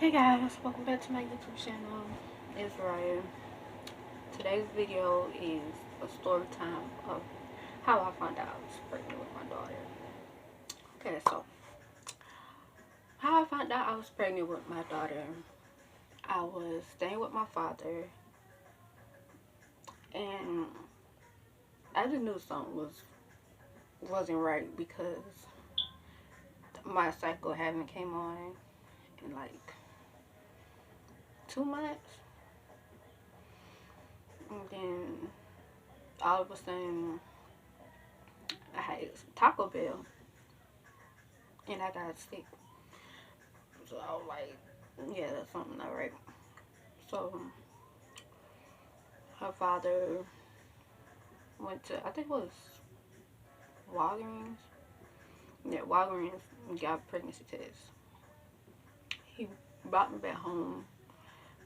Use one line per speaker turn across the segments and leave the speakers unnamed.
Hey guys, welcome back to my YouTube channel. It's Ryan. Today's video is a story time of how I found out I was pregnant with my daughter. Okay, so how I found out I was pregnant with my daughter. I was staying with my father and I just knew something wasn't right because my cycle hadn't came on in like 2 months. And then all of a sudden I had Taco Bell and I got sick. So I was like, yeah, that's something not right. So her father went to, I think it was Walgreens. Yeah, Walgreens, and got a pregnancy test. He brought me back home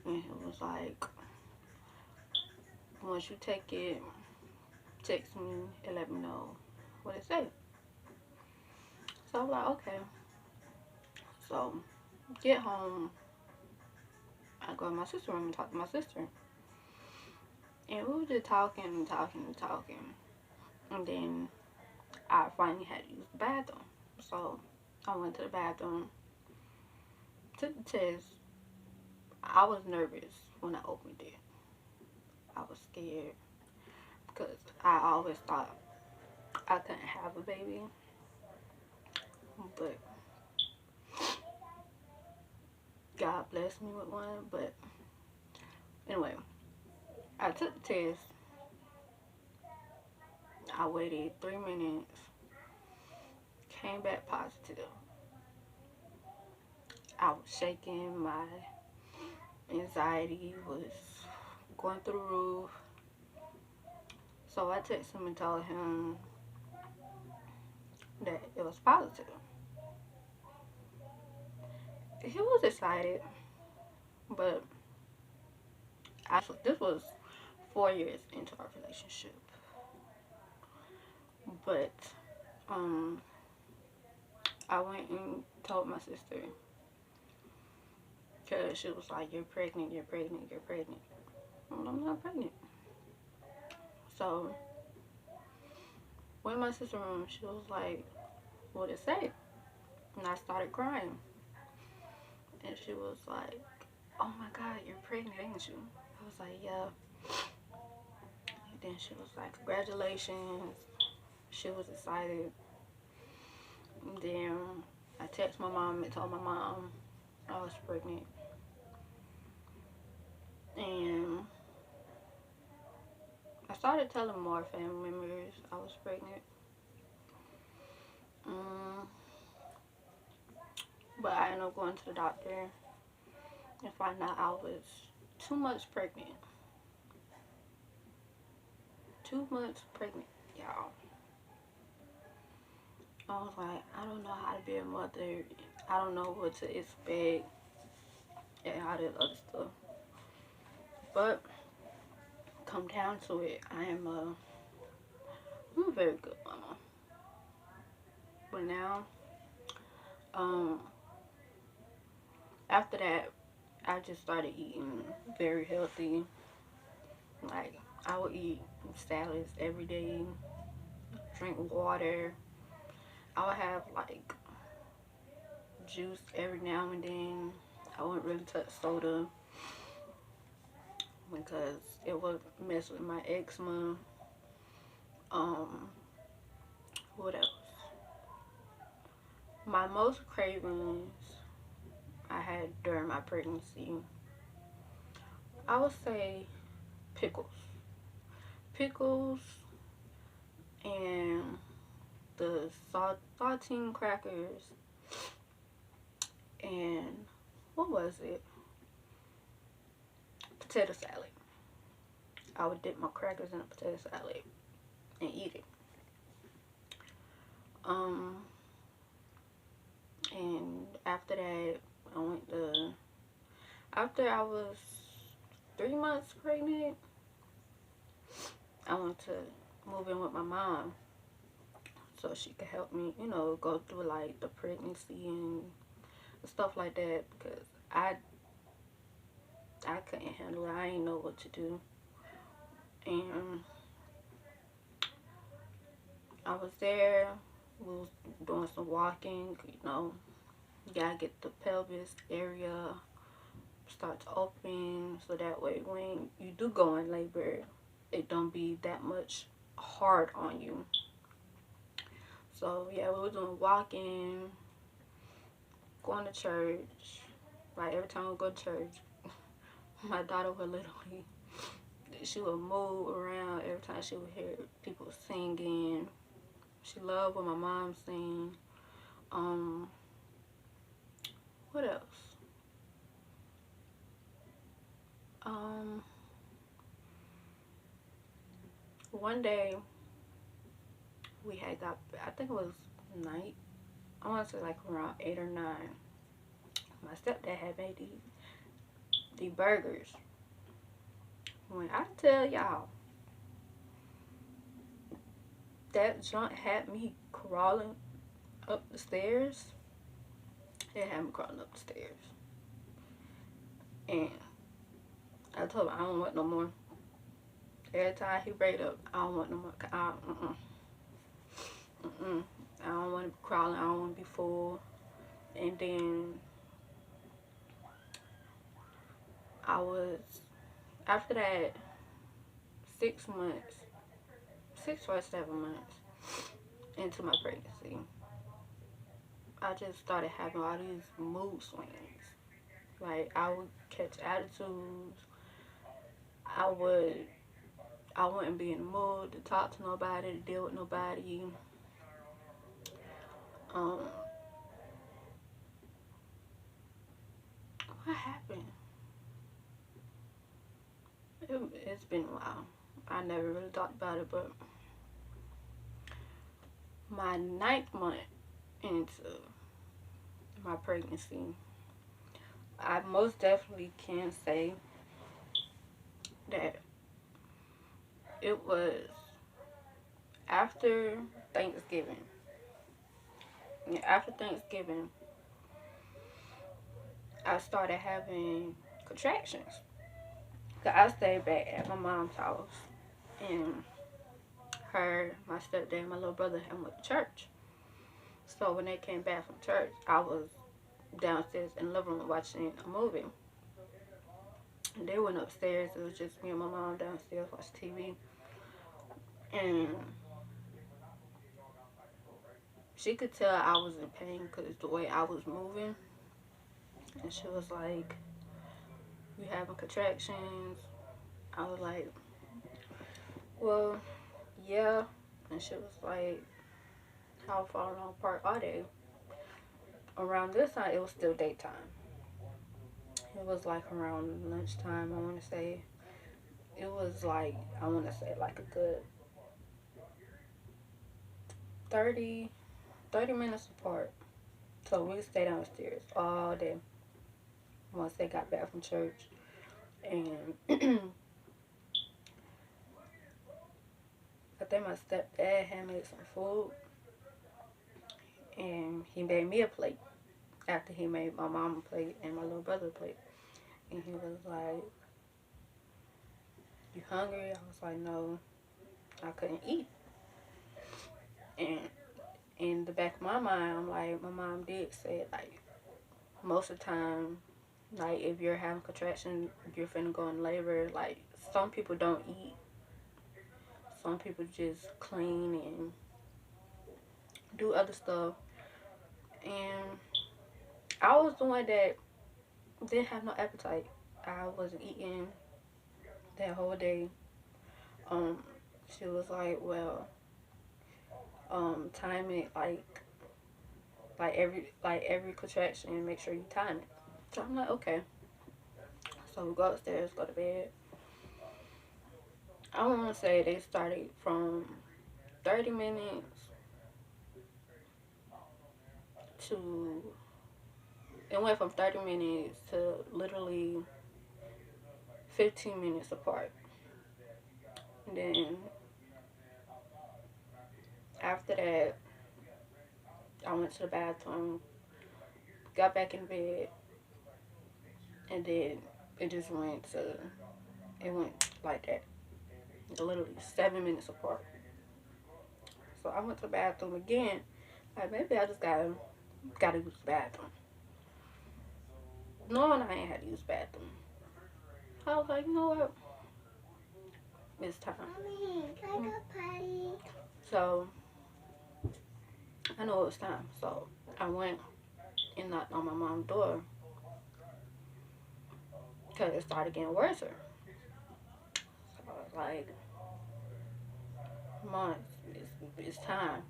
and he was like, once you take it, text me and let me know what it said. So I was like, okay. So get home, I go to my sister's room and talk to my sister. And we were just talking and talking and talking. And then I finally had to use the bathroom. So I went to the bathroom, took the test. I was nervous when I opened it. I was scared because I always thought I couldn't have a baby. But God blessed me with one. But anyway, I took the test. I waited 3 minutes. Came back positive. I was shaking. My anxiety was going through the roof. So I texted him and told him that it was positive. He was excited, but this was 4 years into our relationship. But I went and told my sister because she was like, "You're pregnant, you're pregnant, you're pregnant." Well, I'm not pregnant. So when my sister room, she was like, "What it say?" And I started crying. And she was like, "Oh my God, you're pregnant, ain't you?" I was like, "Yeah." And then she was like, "Congratulations." She was excited. And then I texted my mom and told my mom I was pregnant. And I started telling more family members I was pregnant. But I ended up going to the doctor and find out I was 2 months pregnant. 2 months pregnant, y'all. I was like, I don't know how to be a mother. I don't know what to expect and all this other stuff. But come down to it, I'm a very good mama. But now, after that, I just started eating very healthy. Like, I would eat salads every day, drink water. I would have like juice every now and then. I wouldn't really touch soda because it would mess with my eczema. What else? My most cravings I had during my pregnancy, I would say pickles. Pickles and the saltine crackers and what was it? Potato salad. I would dip my crackers in a potato salad and eat it. And after that, after I was 3 months pregnant, I went to move in with my mom so she could help me, go through like the pregnancy and stuff like that because I I couldn't handle it. I didn't know what to do. And I was there. We was doing some walking. You gotta get the pelvis area start to open so that way when you do go in labor, it don't be that much hard on you. So yeah, we were doing walking, going to church. Like every time we go to church, my daughter would literally, she would move around every time she would hear people singing. She loved when my mom sing. Um, what else? Um, One day we had got, I think it was night. I want to say like around 8 or 9. My stepdad had made the burgers. When I tell y'all, that junk had me crawling up the stairs. It had me crawling up the stairs. And I told him I don't want no more. Every time he break up, I don't want no more. I don't want to be crawling. I don't want to be full. And then I was, after that, 6 months, 6 or 7 months into my pregnancy, I just started having all these mood swings. Like I would catch attitudes. I would I wouldn't be in the mood to talk to nobody, to deal with nobody. Um, what happened? It's been a while. I never really thought about it, but my 9th month into my pregnancy, I most definitely can say that it was after Thanksgiving. Yeah, after Thanksgiving, I started having contractions. Cause I stayed back at my mom's house, and my stepdad, my little brother, and went to church. So when they came back from church, I was downstairs in the living room watching a movie. And they went upstairs. It was just me and my mom downstairs watching TV. And she could tell I was in pain because the way I was moving. And she was like, "You having contractions?" I was like, "Well, yeah." And she was like, "How far along apart are they?" Around this time, it was still daytime. It was like around lunchtime, I want to say. It was like, I want to say like a good 30, 30 minutes apart. So we stayed downstairs all day once they got back from church. And I think my stepdad had made some food. And he made me a plate after he made my mom a plate and my little brother a plate. And he was like, "You hungry?" I was like, "No, I couldn't eat." And in the back of my mind, I'm like, my mom did say, like, most of the time, like, if you're having contractions, you're finna go in labor. Like, some people don't eat. Some people just clean and do other stuff. And I was the one that didn't have no appetite. I wasn't eating that whole day. Um, she was like, "Well, time it like every contraction and make sure you time it." So I'm like, "Okay." So we go upstairs, go to bed. I want to say they started from 30 minutes to, it went from 30 minutes to literally 15 minutes apart. And then after that, I went to the bathroom, got back in bed, and then It just went to, it went like that. Literally 7 minutes apart. So I went to the bathroom again. Like, maybe I just gotta use the bathroom. Knowing I ain't had to use the bathroom. I was like, you know what? It's time. Mommy, can I go potty? So I know it was time. So I went and knocked on my mom's door because it started getting worse. So I was like, Mom, it's time.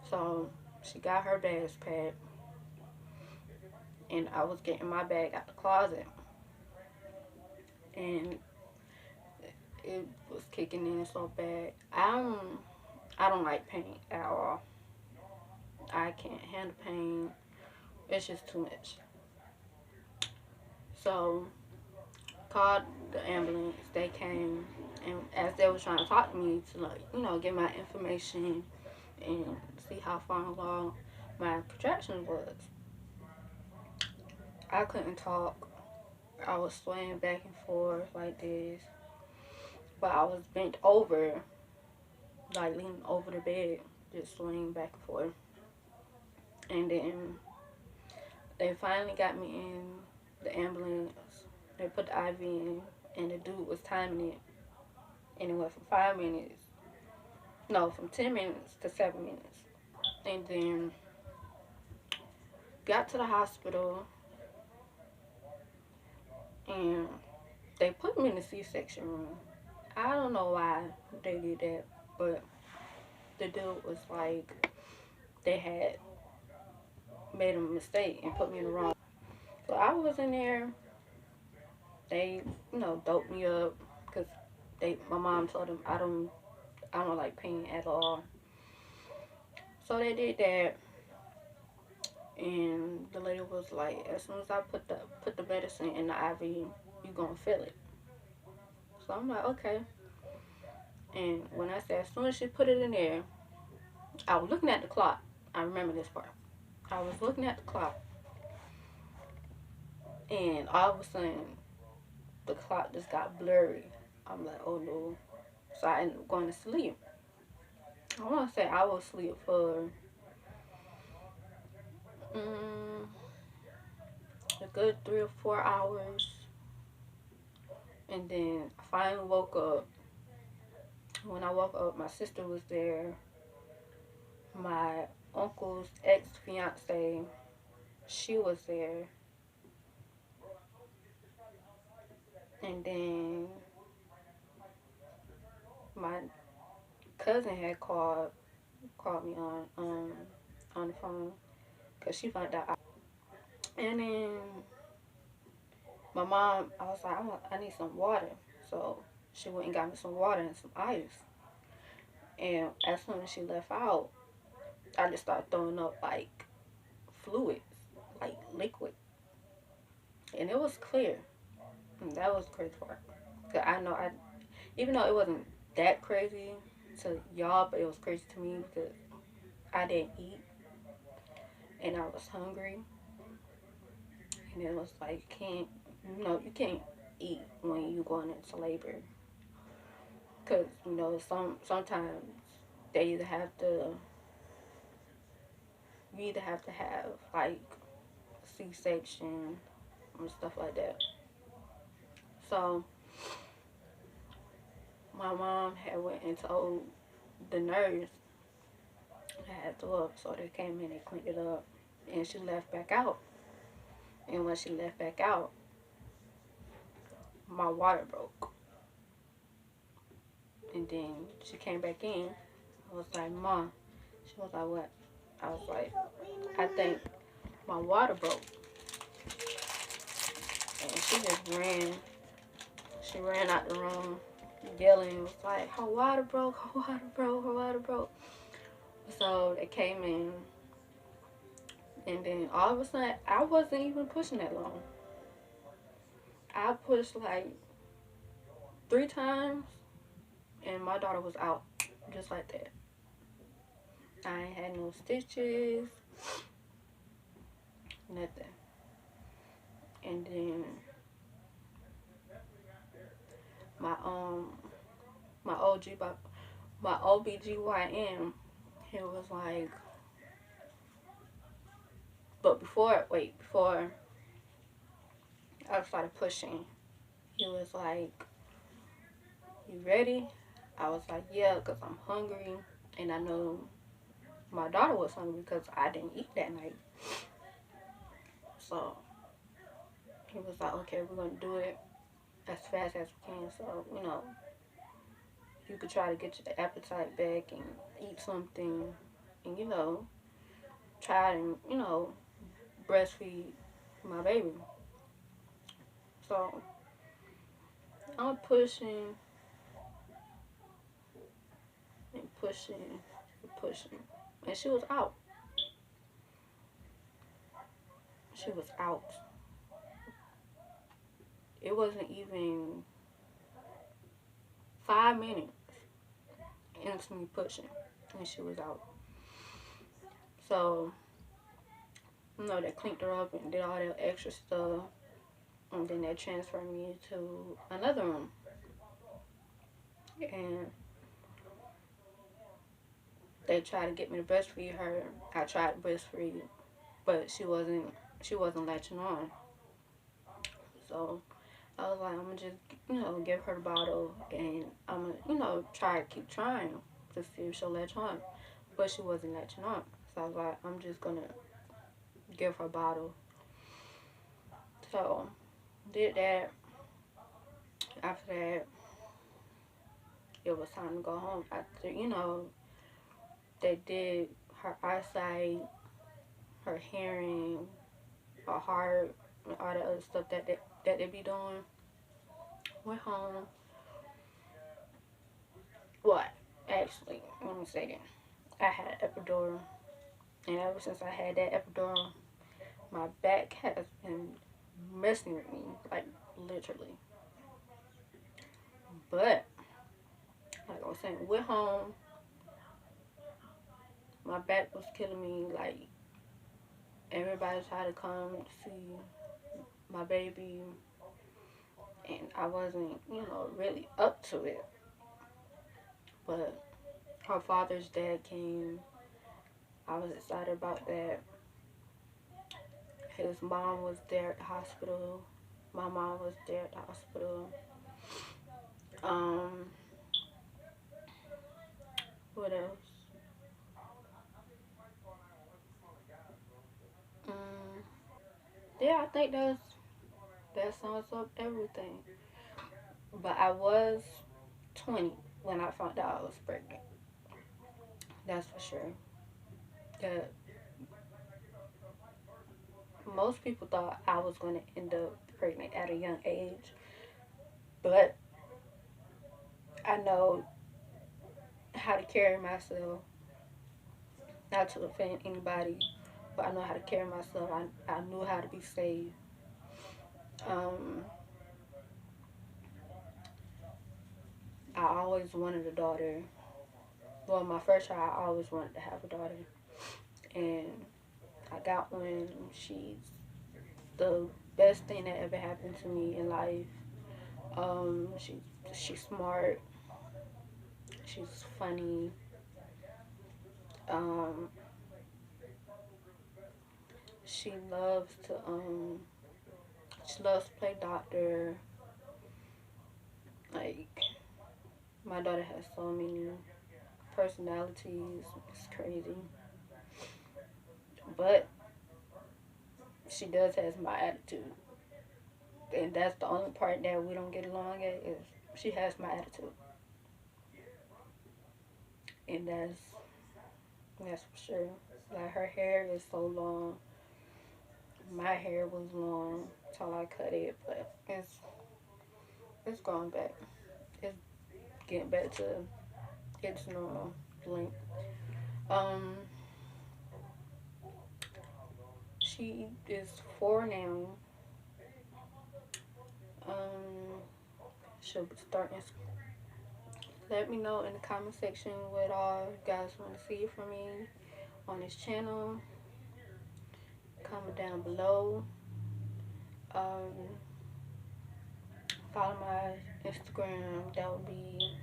So she got her bags packed, and I was getting my bag out the closet, and it was kicking in so bad. I don't like pain at all. I can't handle pain. It's just too much. So called the ambulance. They came, and as they were trying to talk to me to, like, you know, get my information and see how far along my contractions was, I couldn't talk. I was swaying back and forth like this, but I was bent over, like leaning over the bed, just swaying back and forth. And then they finally got me in the ambulance. They put the IV in, and the dude was timing it, and it went from 5 minutes, no, from 10 minutes to 7 minutes. And then got to the hospital, and they put me in the C-section room. I don't know why they did that, but the dude was like, they had made a mistake and put me in the wrong. So I was in there. They, you know, doped me up because my mom told them I don't like pain at all. So they did that, and the lady was like, as soon as I put the medicine in the IV, you gonna feel it. So I'm like, okay. And when I said, as soon as she put it in there, I was looking at the clock. I remember this part. I was looking at the clock, and all of a sudden, the clock just got blurry. I'm like, oh no. So I ended up going to sleep. I want to say I was asleep for a good 3 or 4 hours. And then I finally woke up. When I woke up, my sister was there. My uncle's ex-fiance, she was there. And then my cousin had called me on the phone because she found out. And then my mom, I was like, I need some water. So she went and got me some water and some ice. And as soon as she left out, I just started throwing up like fluids, like liquid. And it was clear. And that was the crazy part. Cause I know even though it wasn't that crazy to y'all, but it was crazy to me because I didn't eat and I was hungry. And it was like, you can't eat when you going into labor. Cause sometimes they you either have to have like C-section and stuff like that. So my mom had went and told the nurse I had to up, so they came in and cleaned it up, and she left back out. And when she left back out, my water broke. And then she came back in. I was like, Mom. She was like, what? I was like, I think my water broke. And she just ran. She ran out the room yelling. Was like, her water broke, her water broke, her water broke. So they came in. And then all of a sudden, I wasn't even pushing that long. I pushed like 3 times. And my daughter was out. Just like that. I ain't had no stitches. Nothing. And then my my OG my OBGYN, he was like, but before I started pushing, he was like, "You ready?" I was like, "Yeah," because I'm hungry, and I know my daughter was hungry because I didn't eat that night. So he was like, "Okay, we're gonna do it as fast as we can." So you could try to get your appetite back and eat something, and try and breastfeed my baby. So I'm pushing and pushing and pushing, and she was out. She was out. It wasn't even 5 minutes into me pushing, and she was out. So they cleaned her up and did all that extra stuff, and then they transferred me to another room, and they tried to get me to breastfeed her. I tried to breastfeed, but she wasn't latching on. So I was like, I'm gonna just give her the bottle, and I'm gonna try to keep trying to see if she'll latch on. But she wasn't latching on. So I was like, I'm just gonna give her a bottle. So did that. After that, it was time to go home. After they did her eyesight, her hearing, her heart, and all that other stuff that they be doing. Went home. What? Actually, let me say that. I had an epidural, and ever since I had that epidural, my back has been messing with me, like literally. But like I was saying, went home. My back was killing me. Like everybody tried to come see my baby, and I wasn't, really up to it. But her father's dad came. I was excited about that. His mom was there at the hospital. My mom was there at the hospital. Um, what else? Mm, yeah, I think that sums up everything. But I was 20 when I found out I was pregnant. That's for sure. That most people thought I was going to end up pregnant at a young age, but I know how to carry myself, not to offend anybody, but I know how to carry myself. I knew how to be safe. Um, I always wanted a daughter. Well, my first child, I always wanted to have a daughter, and I got one. She's the best thing that ever happened to me in life. She's smart. She's funny. Um, she loves to play doctor. Like my daughter has so many personalities. It's crazy, but she does has my attitude, and that's the only part that we don't get along at is she has my attitude, and that's for sure. Like her hair is so long. My hair was long till I cut it, but it's growing back. It's getting back to its normal length. Um, she is 4 now. Um, she'll be starting school. Let me know in the comment section what all you guys want to see from me on this channel. Comment down below. Um, follow my Instagram. That will be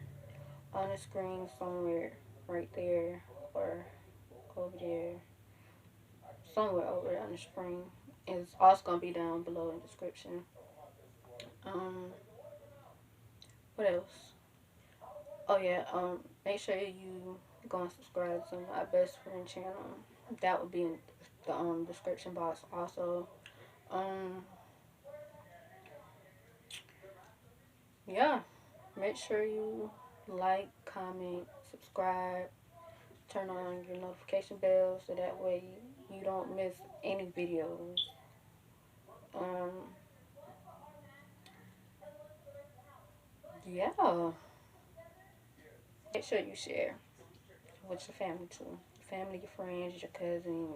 on the screen somewhere, right there or over there, somewhere over there on the screen. It's also gonna be down below in the description. Um, what else? Oh yeah, make sure you go and subscribe to my best friend channel. That would be in the description box also. Um, yeah, make sure you like, comment, subscribe, turn on your notification bell so that way you don't miss any videos. Um, yeah, make sure you share with your family too. Family, your friends, your cousin,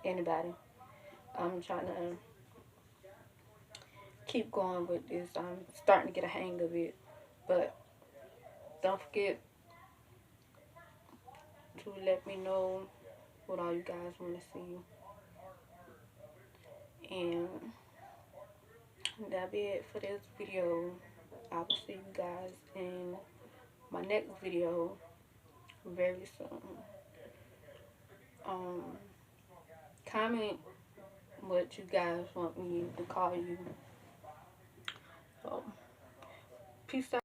anybody. I'm trying to keep going with this. I'm starting to get a hang of it. But don't forget to let me know what all you guys want to see. And that'll be it for this video. I will see you guys in my next video very soon. Um, comment what you guys want me to call you. So, peace out.